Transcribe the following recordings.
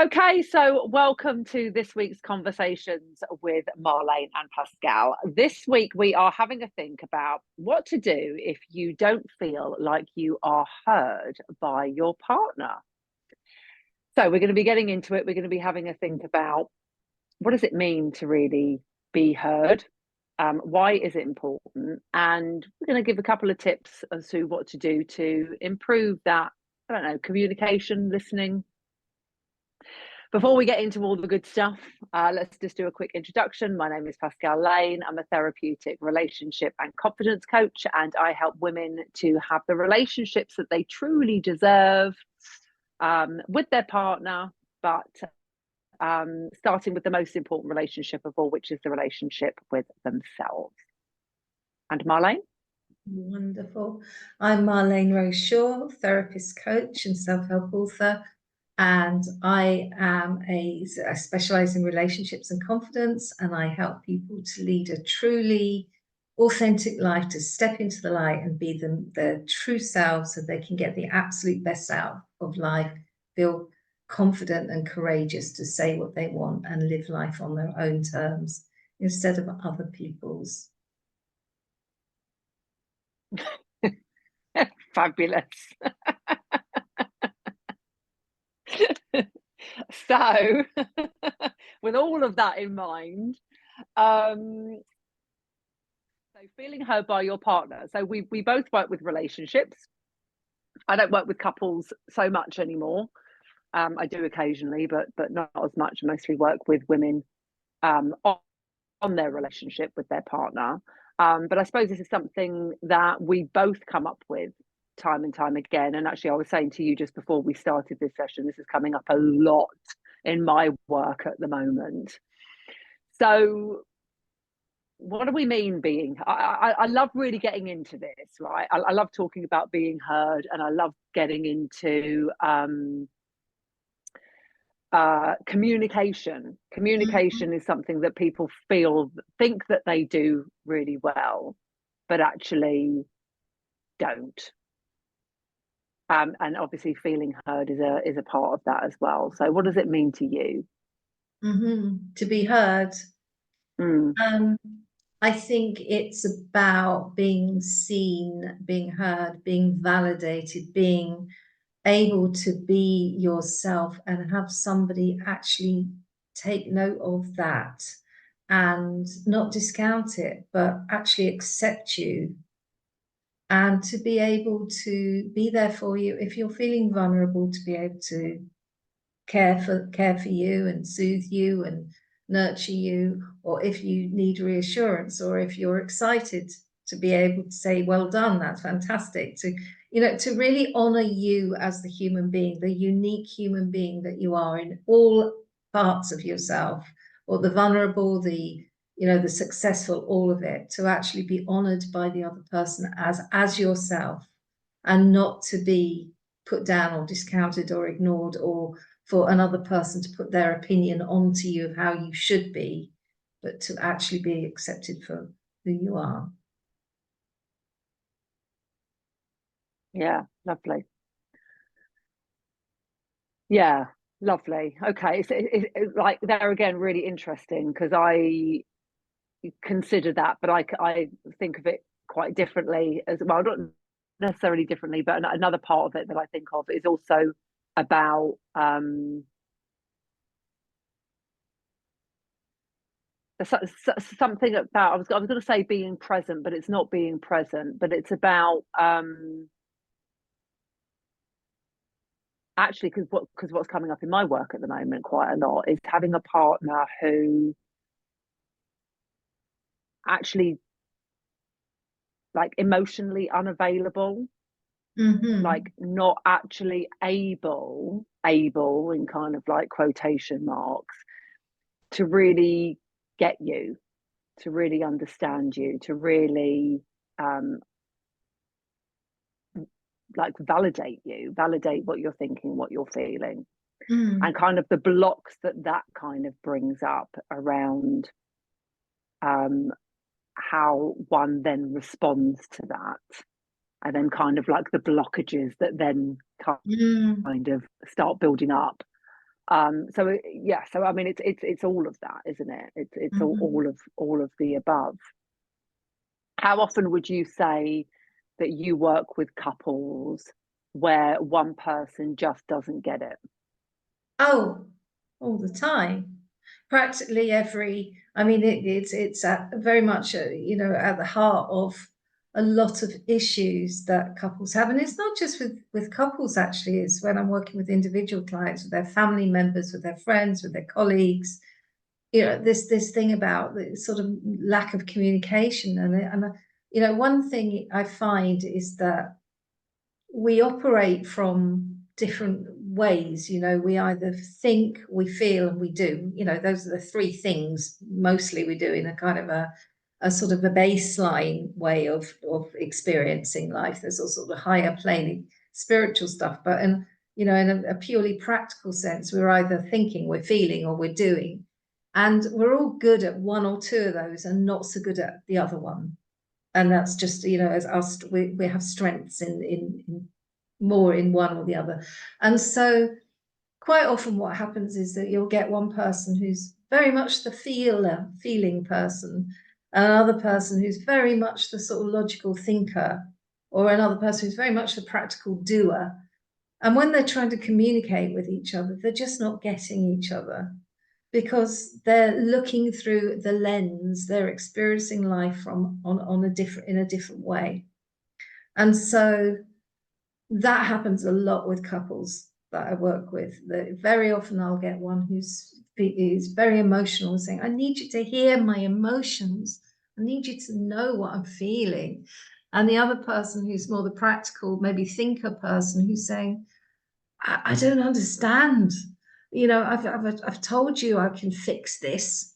Okay, so welcome to this week's conversations with Marléne and Pascale. This week we are having a think about what to do if you don't feel like you are heard by your partner. So we're going to be getting into it. We're going to be having a think about what does it mean to really be heard? Why is it important? And we're going to give a couple of tips as to what to do to improve that, I don't know, communication, listening. Before we get into all the good stuff, let's just do a quick introduction. My name is Pascale Lane. I'm a therapeutic relationship and confidence coach, and I help women to have the relationships that they truly deserve with their partner, but starting with the most important relationship of all, which is the relationship with themselves. And Marléne? Wonderful. I'm Marléne Rose Shaw, therapist, coach, and self-help author. And I specialize in relationships and confidence, and I help people to lead a truly authentic life, to step into the light and be their true selves so they can get the absolute best out of life, feel confident and courageous to say what they want and live life on their own terms instead of other people's. Fabulous. So, with all of that in mind, so feeling heard by your partner. So we both work with relationships. I don't work with couples so much anymore. I do occasionally, but not as much. Mostly work with women on their relationship with their partner. But I suppose this is something that we both come up with time and time again. And actually, I was saying to you just before we started this session, this is coming up a lot in my work at the moment. So, what do we mean being? I love really getting into this, right? I love talking about being heard, and I love getting into communication is something that people think that they do really well, but actually don't. And obviously feeling heard is a part of that as well. So what does it mean to you? To be heard. Mm. I think it's about being seen, being heard, being validated, being able to be yourself and have somebody actually take note of that and not discount it, but actually accept you, and to be able to be there for you if you're feeling vulnerable, to be able to care for you and soothe you and nurture you, or if you need reassurance, or if you're excited, to be able to say, well done, that's fantastic, to really honor you as the human being, the unique human being that you are in all parts of yourself, or the vulnerable, the successful, all of it, to actually be honored by the other person as yourself, and not to be put down or discounted or ignored, or for another person to put their opinion onto you of how you should be, but to actually be accepted for who you are. Yeah, lovely. Yeah, lovely. Okay, it's like there again, really interesting because I consider that, but I think of it quite differently as well. Not necessarily differently, but another part of it that I think of is also about something about I was going to say being present, but it's not being present, but it's about actually because what's coming up in my work at the moment quite a lot is having a partner who actually like emotionally unavailable, like not actually able in kind of like quotation marks to really get you, to really understand you, to really um like validate you, validate what you're thinking, what you're feeling, and kind of the blocks that kind of brings up around um how one then responds to that, and then kind of like the blockages that then kind of start building up. So yeah, so I mean, it's all of that, isn't it? It's Mhm. all of the above. How often would you say that you work with couples where one person just doesn't get it? Oh, all the time. Practically every, I mean, it's at very much, at the heart of a lot of issues that couples have. And it's not just with couples, actually. It's when I'm working with individual clients, with their family members, with their friends, with their colleagues. This thing about the sort of lack of communication. One thing I find is that we operate from different ways. We either think, we feel, and we do. Those are the three things mostly we do in a kind of a sort of a baseline way of experiencing life. There's all sort of higher plane spiritual stuff, but in a purely practical sense, we're either thinking, we're feeling, or we're doing. And we're all good at one or two of those and not so good at the other one. And that's just, as us, we have strengths in more in one or the other. And so quite often what happens is that you'll get one person who's very much the feeling person, and another person who's very much the sort of logical thinker, or another person who's very much the practical doer. And when they're trying to communicate with each other, they're just not getting each other because they're looking through the lens, they're experiencing life in a different way. And so that happens a lot with couples that I work with. Very often I'll get one who's very emotional and saying, I need you to hear my emotions. I need you to know what I'm feeling. And the other person who's more the practical, maybe thinker person who's saying, I don't understand. I've told you I can fix this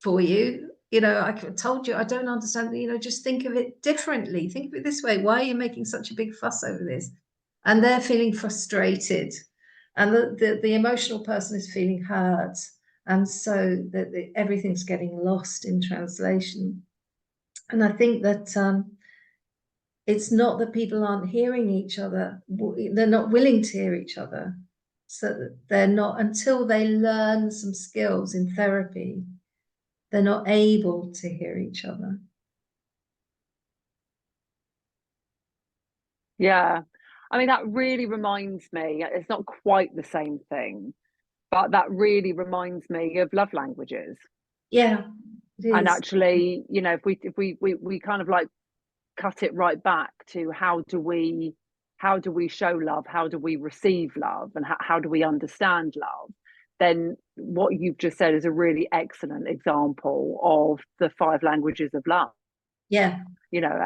for you. I told you I don't understand. Just think of it differently. Think of it this way. Why are you making such a big fuss over this? And they're feeling frustrated, and the emotional person is feeling hurt, and so that everything's getting lost in translation. And I think that it's not that people aren't hearing each other; they're not willing to hear each other. So that they're not, until they learn some skills in therapy, they're not able to hear each other. Yeah. I mean, that really reminds me, it's not quite the same thing, but that really reminds me of love languages. Yeah, it And is. actually, if we kind of like cut it right back to how do we show love, how do we receive love, and how do we understand love, then what you've just said is a really excellent example of the five languages of love. Yeah.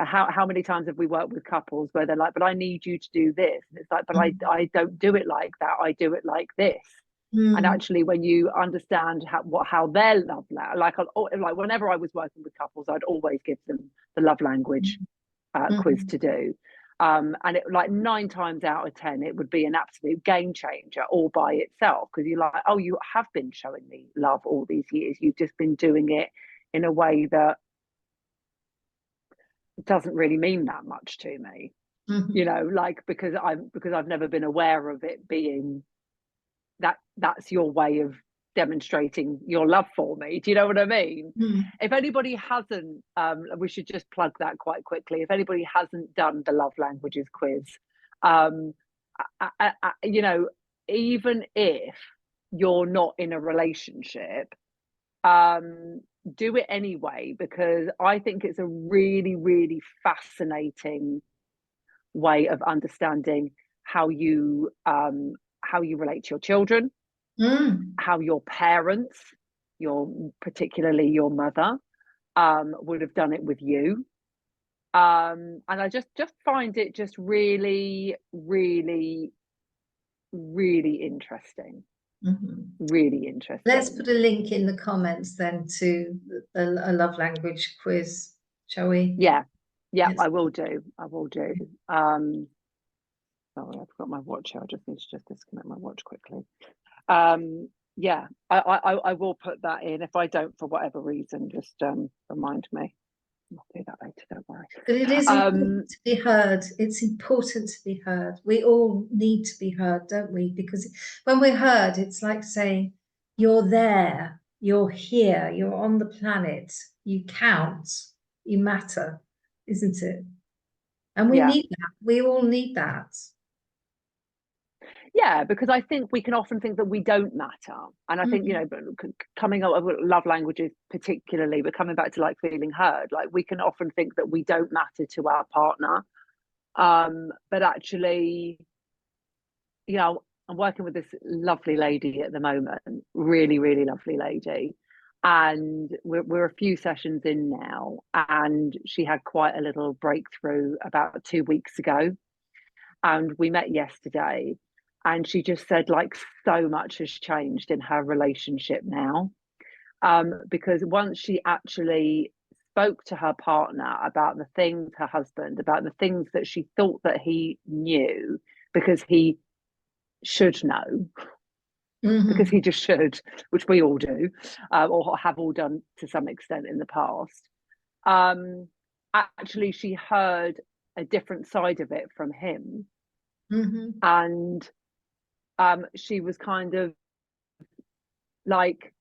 How many times have we worked with couples where they're like, but I need you to do this, and it's like, but I Mm. I don't do it like that, I do it like this. And Mm. actually, when you understand how their love, like whenever I was working with couples, I'd always give them the love language quiz Mm. to do. And it, like 9 times out of 10, it would be an absolute game changer all by itself, because you're like, oh, you have been showing me love all these years. You've just been doing it in a way that doesn't really mean that much to me. Mm. Like, because I've never been aware of it being that's your way of demonstrating your love for me. Do you know what I mean? Mm. If anybody hasn't, we should just plug that quite quickly. If anybody hasn't done the love languages quiz, um, even if you're not in a relationship, um, do it anyway, because I think it's a really, really fascinating way of understanding how you um, how you relate to your children, Mm. how your parents, particularly your mother, would have done it with you. And I just find it just really, really, really interesting. Mm. Really Let's interesting. put a link in the comments then to a love language quiz, shall we? Yeah, yeah, Yes. I will do. I will do. Sorry, I've got my watch here. I just need to just disconnect my watch quickly. Yeah, I will put that in. If I don't, for whatever reason, just remind me. I'll do that later, don't worry. But it is important to be heard. It's important to be heard. We all need to be heard, don't we? Because when we're heard, it's like saying, you're there, you're here, you're on the planet, you count, you matter, isn't it? And we Yeah. need that. We all need that. Yeah, because I think we can often think that we don't matter. And I think, you know, coming up with love languages particularly, but coming back to like feeling heard, like we can often think that we don't matter to our partner. But actually, you know, I'm working with this lovely lady at the moment, really, really lovely lady. And we're a few sessions in now, and she had quite a little breakthrough about 2 weeks ago. And we met yesterday, and she just said like so much has changed in her relationship now. Because once she actually spoke to her partner about the things, her husband, about the things that she thought that he knew, because he should know, because he just should, which we all do, or have all done to some extent in the past. Actually, she heard a different side of it from him, and she was kind of like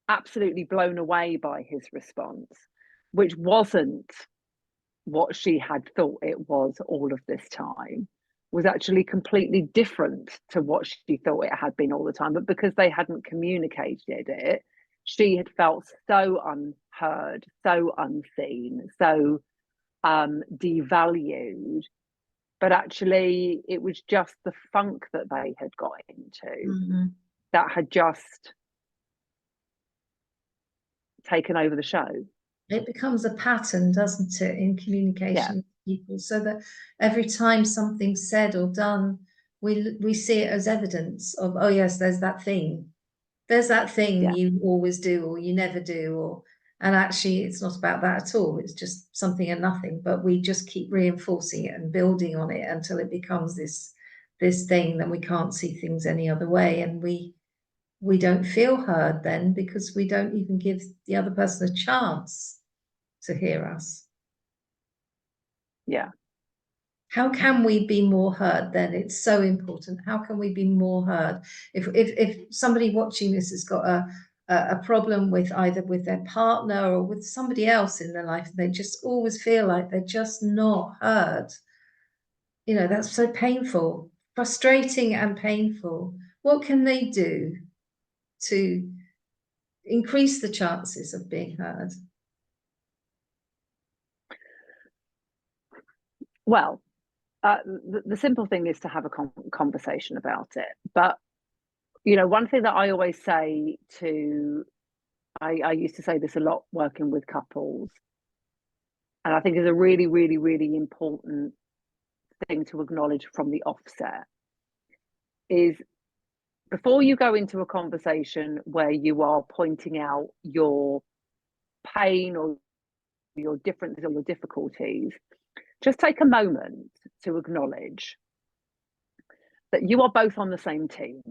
absolutely blown away by his response, which wasn't what she had thought it was all of this time, was actually completely different to what she thought it had been all the time. But because they hadn't communicated it, she had felt so unheard, so unseen, so devalued. But actually, it was just the funk that they had got into that had just taken over the show. It becomes a pattern, doesn't it, in communication with people, so that every time something's said or done, we see it as evidence of, oh yes, there's that thing. There's that thing you always do or you never do, or and actually it's not about that at all. It's just something and nothing, but we just keep reinforcing it and building on it until it becomes this thing that we can't see things any other way, and we don't feel heard then because we don't even give the other person a chance to hear us. Yeah. How can we be more heard then? It's so important. How can we be more heard? If somebody watching this has got a problem with either with their partner or with somebody else in their life, they just always feel like they're just not heard. You know, that's so painful, frustrating and painful. What can they do to increase the chances of being heard? Well, the simple thing is to have a conversation about it. But, you know, one thing that I always say to, I used to say this a lot working with couples, and I think is a really, really, really important thing to acknowledge from the offset, is before you go into a conversation where you are pointing out your pain or your differences or your difficulties, just take a moment to acknowledge that you are both on the same team,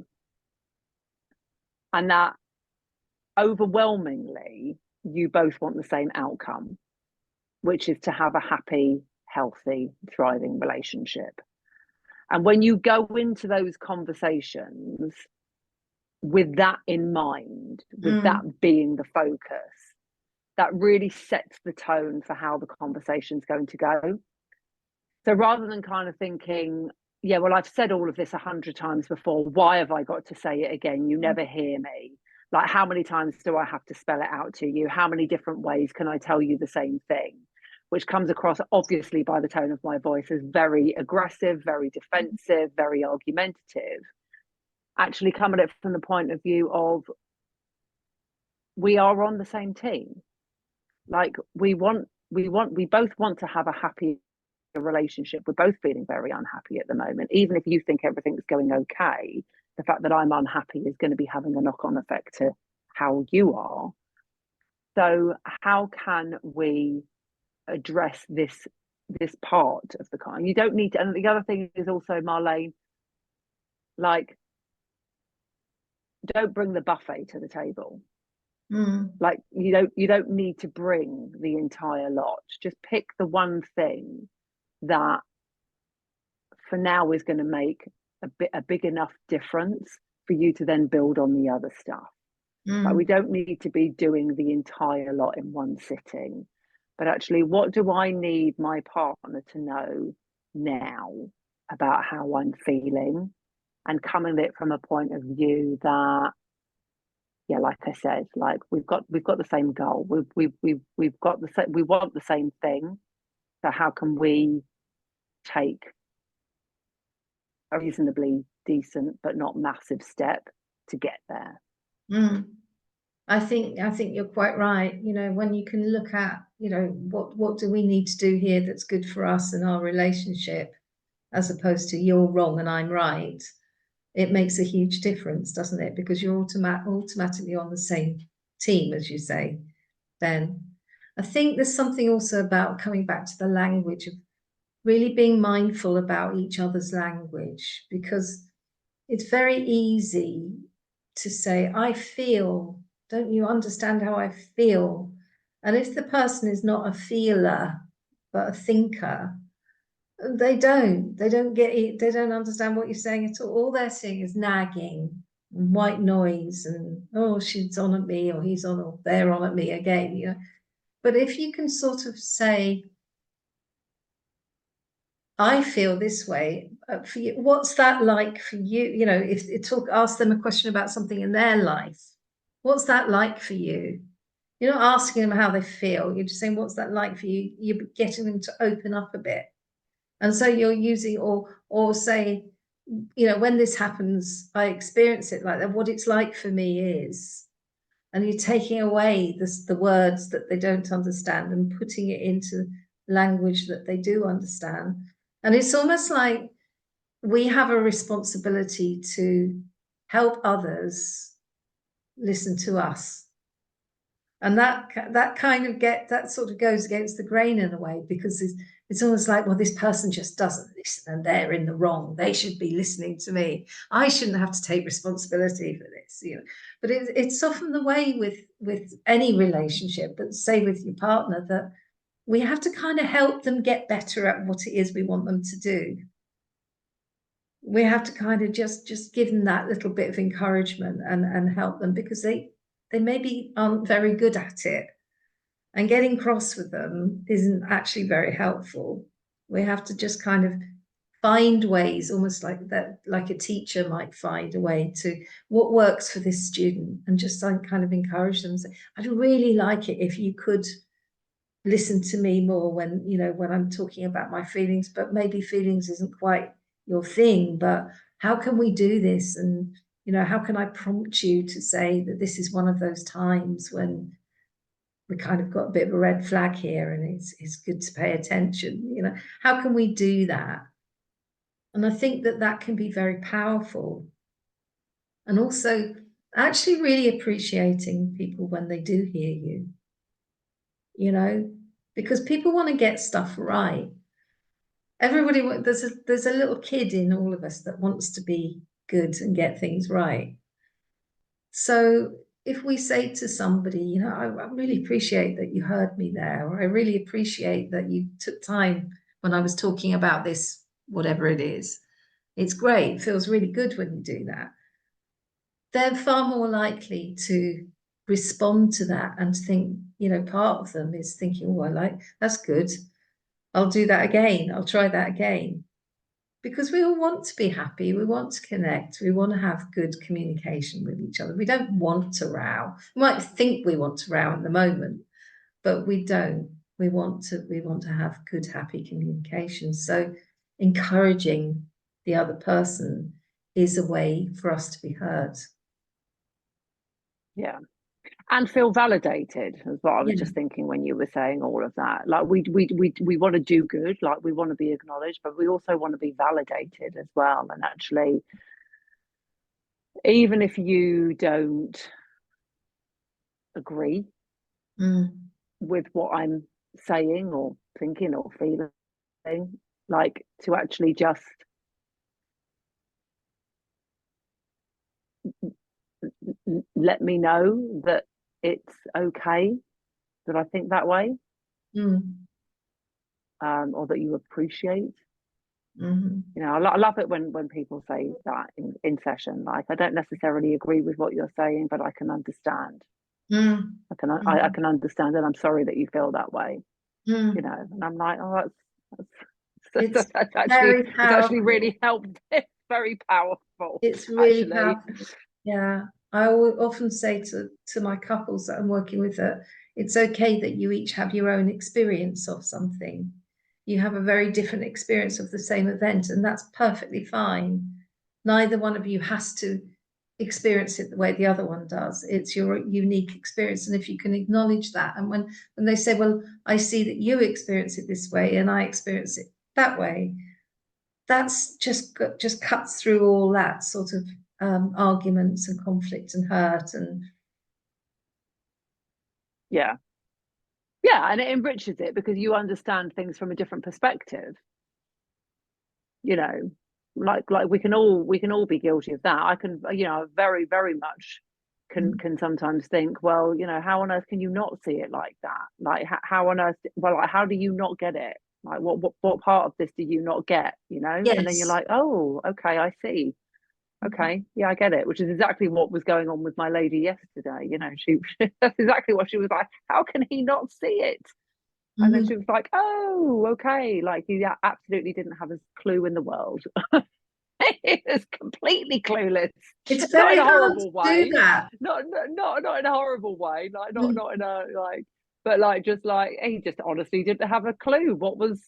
and that overwhelmingly you both want the same outcome, which is to have a happy, healthy, thriving relationship. And when you go into those conversations with that in mind, with that being the focus, that really sets the tone for how the conversation's going to go. So rather than kind of thinking, yeah, well, I've said all of this 100 times before, why have I got to say it again? You never hear me. Like, how many times do I have to spell it out to you? How many different ways can I tell you the same thing? Which comes across, obviously, by the tone of my voice as very aggressive, very defensive, very argumentative. Actually, come at it from the point of view of, we are on the same team. Like, we both want to have a happy relationship. We're both feeling very unhappy at the moment. Even if you think everything's going okay, the fact that I'm unhappy is going to be having a knock-on effect to how you are. So how can we address this part of the kind? You don't need to. And the other thing is also, Marlene, like, don't bring the buffet to the table. Like you don't need to bring the entire lot. Just pick the one thing that for now is going to make a big enough difference for you to then build on the other stuff. Like we don't need to be doing the entire lot in one sitting, but actually, what do I need my partner to know now about how I'm feeling, and coming at it from a point of view that, yeah, like I said, like we've got the same goal. We've got the same. We want the same thing. So how can we take a reasonably decent but not massive step to get there? I think you're quite right. You know, when you can look at, you know, what do we need to do here that's good for us and our relationship, as opposed to you're wrong and I'm right, it makes a huge difference, doesn't it? Because you're automatically on the same team, as you say. Then I think there's something also about coming back to the language of really being mindful about each other's language, because it's very easy to say, I feel, don't you understand how I feel? And if the person is not a feeler, but a thinker, they don't get it, they don't understand what you're saying at all. All they're seeing is nagging and white noise and, oh, she's on at me, or he's on, or they're on at me again, you know. But if you can sort of say, I feel this way for you. What's that like for you? You know, if it ask them a question about something in their life, what's that like for you? You're not asking them how they feel. You're just saying, what's that like for you? You're getting them to open up a bit. And so you're using, or say, you know, when this happens, I experience it like that. What it's like for me is, and you're taking away the words that they don't understand and putting it into language that they do understand. And it's almost like we have a responsibility to help others listen to us. And that kind of that sort of goes against the grain in a way, because it's almost like, well, this person just doesn't listen and they're in the wrong. They should be listening to me. I shouldn't have to take responsibility for this, you know. But it's often the way with any relationship, but say with your partner, that we have to kind of help them get better at what it is we want them to do. We have to kind of just give them that little bit of encouragement and help them, because they maybe aren't very good at it. And getting cross with them isn't actually very helpful. We have to just kind of find ways, almost like that, like a teacher might find a way to what works for this student, and just kind of encourage them. Say, I'd really like it if you could listen to me more when, you know, when I'm talking about my feelings, but maybe feelings isn't quite your thing, but how can we do this? And, you know, how can I prompt you to say that this is one of those times when we kind of got a bit of a red flag here and it's good to pay attention, you know, how can we do that? And I think that can be very powerful. And also actually really appreciating people when they do hear you, you know, because people want to get stuff right. Everybody, there's a little kid in all of us that wants to be good and get things right. So if we say to somebody, you know, I really appreciate that you heard me there, or I really appreciate that you took time when I was talking about this, whatever it is, it's great. It feels really good when you do that. They're far more likely to respond to that and think, you know, part of them is thinking, oh, I like, that's good. I'll do that again. I'll try that again. Because we all want to be happy. We want to connect. We want to have good communication with each other. We don't want to row. We might think we want to row at the moment, but we don't. We want to have good, happy communication. So encouraging the other person is a way for us to be heard. Yeah. And feel validated is what I was just thinking when you were saying all of that. Like we want to do good, like we want to be acknowledged, but we also want to be validated as well. And actually, even if you don't agree with what I'm saying or thinking or feeling, like to actually just let me know that it's okay that I think that way, or that you appreciate. Mm-hmm. You know, I love it when people say that in session. Like, I don't necessarily agree with what you're saying, but I can understand. I can understand, and I'm sorry that you feel that way. You know, and I'm like, oh, It's that's actually, very it's actually powerful. really helped. It's very powerful. It's really Actually, powerful. Yeah, I often say to my couples that I'm working with that it's okay that you each have your own experience of something. You have a very different experience of the same event, and that's perfectly fine. Neither one of you has to experience it the way the other one does. It's your unique experience, and if you can acknowledge that, and when they say, well, I see that you experience it this way and I experience it that way, that's just cuts through all that sort of arguments and conflict and hurt. And yeah, and it enriches it because you understand things from a different perspective. You know, like we can all be guilty of that. I can, you know, very much can sometimes think, well, you know, how on earth can you not see it like that? Like, how on earth, well, like, how do you not get it? Like, what part of this do you not get? You know? And then you're yes. like, oh, okay, I see. Okay, yeah, I get it. Which is exactly what was going on with my lady yesterday. You know, that's exactly what she was like. How can he not see it? And then she was like, oh, okay. Like, he absolutely didn't have a clue in the world. He was completely clueless. It's Not in very a hard horrible to do way. that. Not in a horrible way. Like, not in a, like, but like, just like, he just honestly didn't have a clue what was.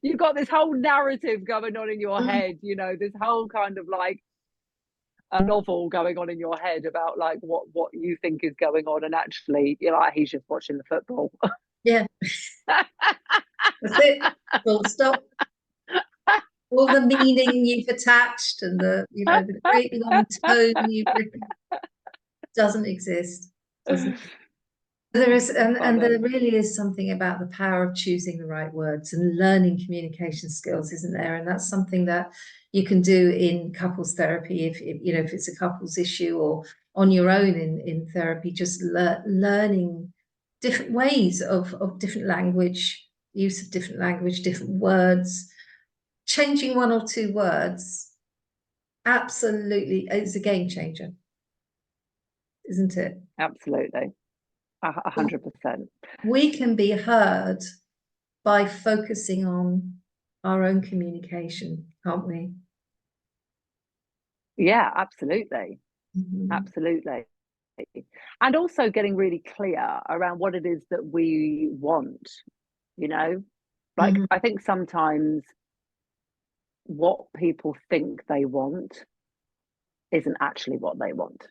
You've got this whole narrative going on in your head, you know, this whole kind of like a novel going on in your head about like what you think is going on, and actually you're like, he's just watching the football. Yeah, that's it. Full stop. All the meaning you've attached and the great long tone you've written doesn't exist. Doesn't. There is, and there really is something about the power of choosing the right words and learning communication skills, isn't there? And that's something that you can do in couples therapy if you know, if it's a couples issue, or on your own in therapy, just learning different ways of different language, use of different language, different words, changing one or two words. Absolutely, it's a game changer, isn't it? Absolutely. 100%. We can be heard by focusing on our own communication, can't we? Yeah, absolutely. Absolutely. And also getting really clear around what it is that we want, you know? Like, I think sometimes what people think they want isn't actually what they want.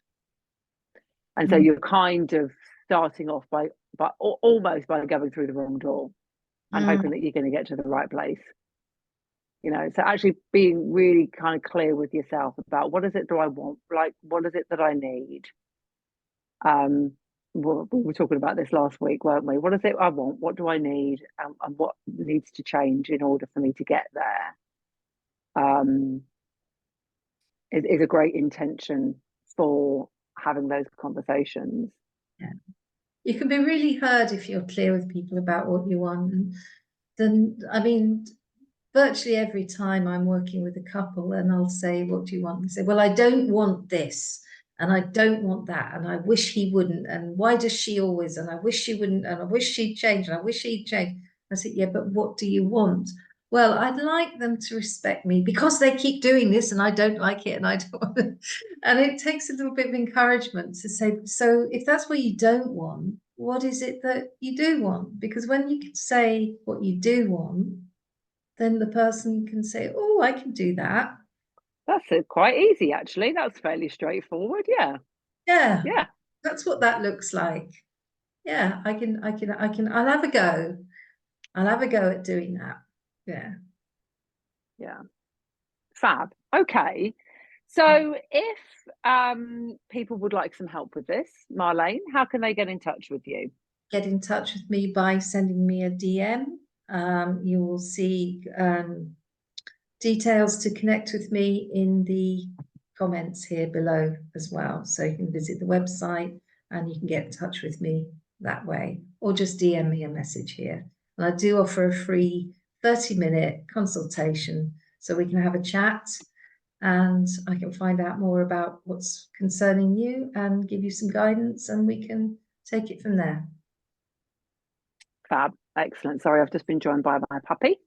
And so you're kind of starting off by almost by going through the wrong door and hoping that you're going to get to the right place. You know, so actually being really kind of clear with yourself about what is it do I want? Like, what is it that I need? We were talking about this last week, weren't we? What is it I want? What do I need? And what needs to change in order for me to get there? Is a great intention for having those conversations. Yeah. You can be really heard if you're clear with people about what you want. And then, I mean, virtually every time I'm working with a couple and I'll say, what do you want? And they say, well, I don't want this. And I don't want that. And I wish he wouldn't. And why does she always? And I wish she wouldn't. And I wish she'd change. And I wish he'd change. I said, yeah, but what do you want? Well, I'd like them to respect me because they keep doing this and I don't like it and I don't want it. And it takes a little bit of encouragement to say, so if that's what you don't want, what is it that you do want? Because when you can say what you do want, then the person can say, oh, I can do that. That's quite easy, actually. That's fairly straightforward. Yeah. Yeah. That's what that looks like. Yeah, I'll have a go. I'll have a go at doing that. Yeah. Yeah. Fab. Okay. So if people would like some help with this, Marléne, how can they get in touch with you? Get in touch with me by sending me a DM. You will see details to connect with me in the comments here below as well. So you can visit the website and you can get in touch with me that way, or just DM me a message here. And I do offer a free 30-minute consultation so we can have a chat and I can find out more about what's concerning you and give you some guidance, and we can take it from there. Fab. Excellent. Sorry, I've just been joined by my puppy.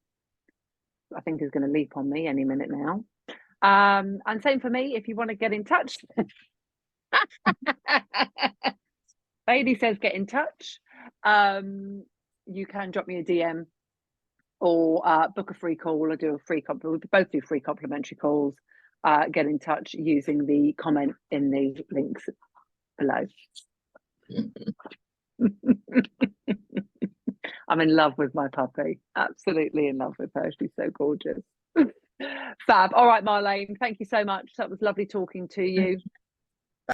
I think he's going to leap on me any minute now. And same for me, if you want to get in touch. Bailey says get in touch. You can drop me a DM or book a free call or do a free we both do free complimentary calls. Get in touch using the comment in the links below. I'm in love with my puppy. Absolutely in love with her. She's so gorgeous. Fab. All right, Marléne, thank you so much. That was lovely talking to you.